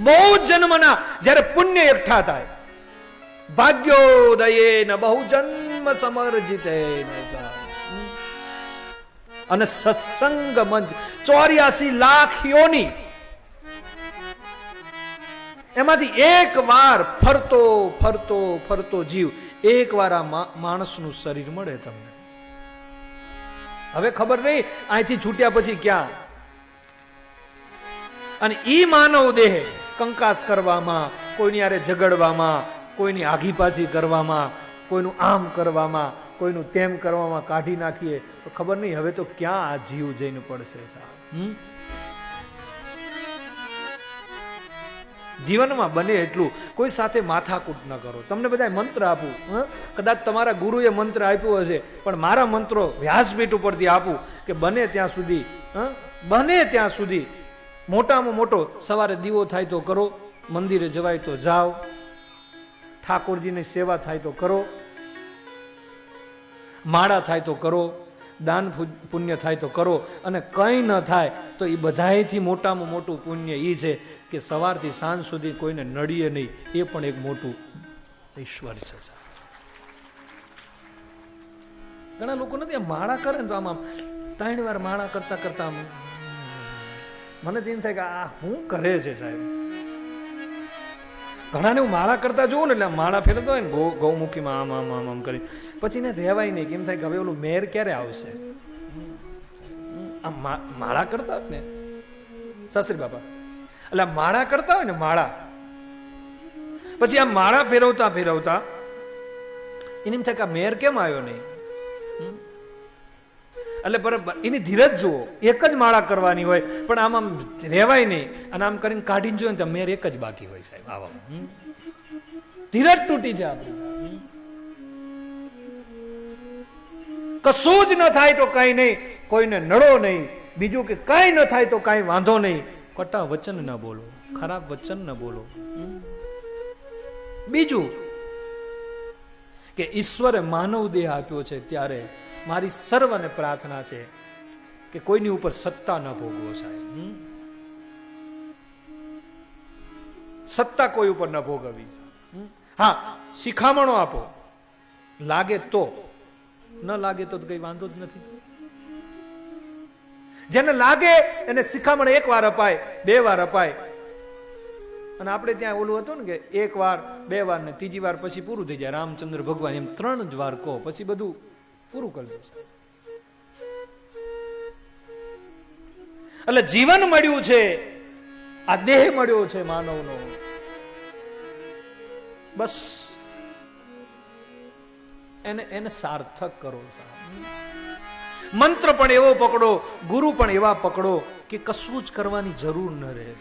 બહુ જન્મના જ્યારે પુણ્ય એકઠા થાય, ભાગ્યોદયેન બહુ જન્મ સમર્જિતેન, અને સત્સંગ મંચ 84 લાખ યોની, એમાંથી એક વાર ફરતો ફરતો ફરતો જીવ એક વાર આ માણસનું શરીર મળે તમને. હવે ખબર નહીં અહીંથી છૂટ્યા પછી ક્યાં. અને ઈ માનવ દેહ કંકાસ કરવામાં, કોઈની હારે ઝઘડવામાં, કોઈની આગી પાછી કરવામાં, કોઈનું આમ કરવામાં, કોઈનું તેમ કરવામાં કાઢી નાખીએ તો ખબર નહીં હવે તો ક્યાં આ જીવ જઈને પડશે સાહેબ. જીવનમાં બને એટલું કોઈ સાથે માથાકૂટ ન કરો. તમને બધા મંત્ર આપું, કદાચ તમારા ગુરુએ મંત્ર આપ્યો હશે, પણ મારા મંત્રો વ્યાસપીઠ ઉપરથી આપું કે બને ત્યાં સુધી મોટામાં મોટો સવારે દીવો થાય તો કરો, મંદિરે જવાય તો જાઓ, ઠાકોરજીની સેવા થાય તો કરો, માળા થાય તો કરો, દાન પુણ્ય થાય તો કરો, અને કંઈ ન થાય તો એ બધાયથી મોટામાં મોટું પુણ્ય એ છે કે સવારથી સાંજ સુધી કોઈને નડીએ નહીં. એ પણ એક મોટું ઈશ્વર છે. ઘણા લોકો નથી આમ માળા કરે ને તો આમ 3 વાર માળા કરતા કરતા આમ મને એમ થાય કે આ શું કરે છે સાહેબ. ઘણાને હું માળા કરતા જોઉં ને એટલે માળા ફેરવતો હોય ને ગૌમુખીમાં આમ આમ આમ આમ કરી, પછી ને રહેવાય નહીં. કેમ થાય કે હવે ઓલું મેર ક્યારે આવશે. આમ માળા કરતા હોય ને શાસ્ત્રી બાપા, એટલે માળા કરતા હોય ને માળા, પછી આ માળા ફેરવતા ફેરવતા એને એમ થાય કે આ મેર કેમ આવ્યો નહીં. એટલે બરાબર એની ધીરજ જુઓ. એક જ માળા કરવાની હોય પણ આમ આમ રહેવાય નહીં, અને આમ કરીને કાઢીને જોઈએ ને તો મેર એક જ બાકી હોય સાહેબ. આવા ધીરજ તૂટી જાય આપણી. કશું જ ન થાય તો કઈ નહીં, કોઈને નડો નહીં, બીજું કે કઈ ન થાય તો કઈ વાંધો નહીં, કટા વચન ન બોલો, ખરાબ વચન ન બોલો. બીજું કે ઈશ્વરે માનવ દેહ આપ્યો છે ત્યારે મારી સર્વને પ્રાર્થના છે કે કોઈની ઉપર સત્તા ન ભોગવો સાહેબ. સત્તા કોઈ ઉપર ન ભોગવવી. હા, શિખામણો આપો, લાગે તો, ન લાગે તો કઈ વાંધો જ નથી. જેને લાગે એને શિખામણ 1 વાર અપાય, 2 વાર અપાય. અને આપણે ત્યાં ઓલું હતું ને કે 1 વાર 2 વાર ને 3જી વાર પછી પૂરું થઈ જાય. રામચંદ્ર ભગવાન એમ 3 જ વાર કહો પછી બધું પૂરું કરી દો. એટલે જીવન મળ્યું છે, આ દેહ મળ્યો છે માનવનો, બસ એને સાર્થક કરો. મંત્ર પણ એવો પકડો, ગુરુ પણ એવા પકડો કે કશું જ કરવાની જરૂર ન રહે.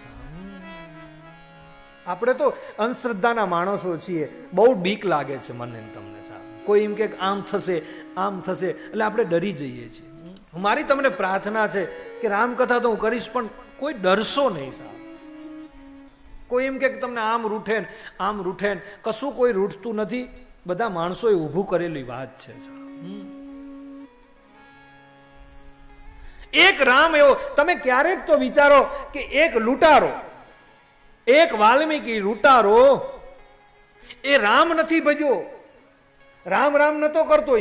આપણે તો અંધશ્રદ્ધાના માણસો છીએ, બહુ બીક લાગે છે મને તમને સાહેબ. કોઈ એમ કે આમ થશે આમ થશે એટલે આપણે ડરી જઈએ છીએ. મારી તમને પ્રાર્થના છે કે રામકથા તો હું કરીશ પણ કોઈ ડરશો નહીં સાહેબ. કોઈ એમ કે તમને આમ રૂઠે આમ રૂઠે, કશું કોઈ રૂઠતું નથી. બધા માણસોએ ઊભું કરેલી વાત છે સાહેબ. એક રામ એવો, તમે ક્યારેક તો વિચારો કે એક લૂંટારો, એક વાલ્મીકી લૂંટારો એ રામ નથી ભજ્યો, રામ રામ નતો કરતો,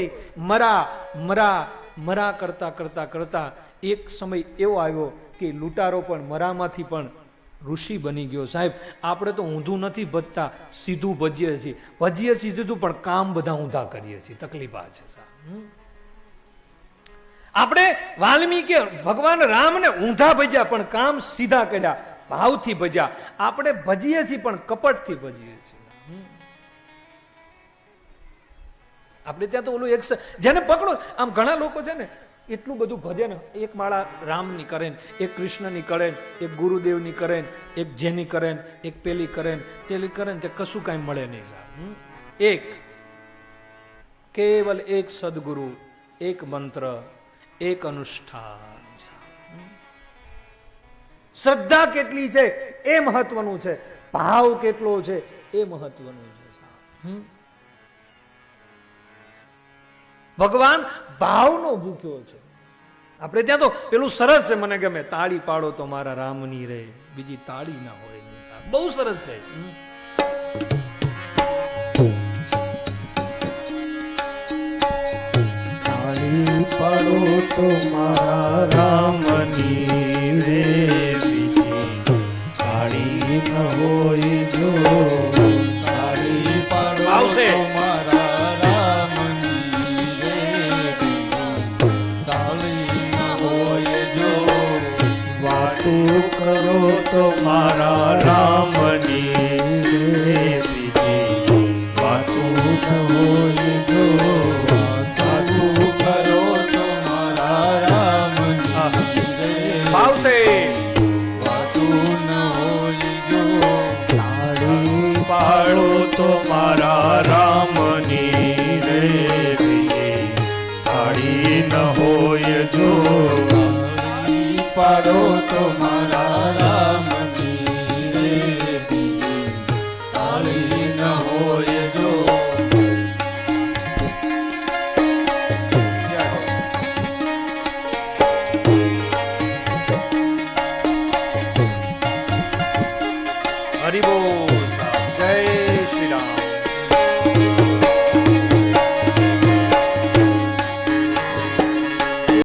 મરા મરા મરા કરતા કરતા કરતા એક સમય એવો આવ્યો કે લૂંટારો પણ મરામાંથી પણ ઋષિ બની ગયો. સાહેબ આપણે તો ઊંધું નથી ભજતા, સીધું ભજીએ છીએ સીધું, પણ કામ બધા ઊંધા કરીએ છીએ. તકલીફ આ છે સાહેબ. આપણે વાલ્મીકી ભગવાન રામને ઊંધા ભજ્યા પણ કામ સીધા કર્યા, ભાવથી ભજ્યા. આપણે ભજીએ છીએ પણ કપટથી ભજીએ છીએ. આપણે ત્યાં તો ઓલું એક જેને પકડો, આમ ઘણા લોકો છે ને એટલું બધું ભજે ને, એક માળા રામની કરે, એક કૃષ્ણની કરે, એક ગુરુદેવની કરે, એક જેની કરે, એક પેલી કરે, તેલી કરે, તે કશું કાંઈ મળે નહીં સાહેબ. એક કેવલ એક સદગુરુ, એક મંત્ર, એક અનુષ્ઠાન. શ્રદ્ધા કેટલી છે એ મહત્વનું છે, ભાવ કેટલો છે એ મહત્વનું છે. ભગવાન ભાવનો ભૂખ્યો છે. આપણે ત્યાં તો પેલું સરસ છે, મને ગમે, તાળી પાડો તો મારા રામની રે, બીજી તાળી ના હોય ની સાહેબ. બહુ સરસ છે. તાળી પાડો તો મારા રામની રે, બીજી તાળી ન હોય જો. તાળી પાડો આવશે. તો મારા રામની રે, બીજી તાળી ન હોય જો. વાતું કરો તો મારા રામની રે,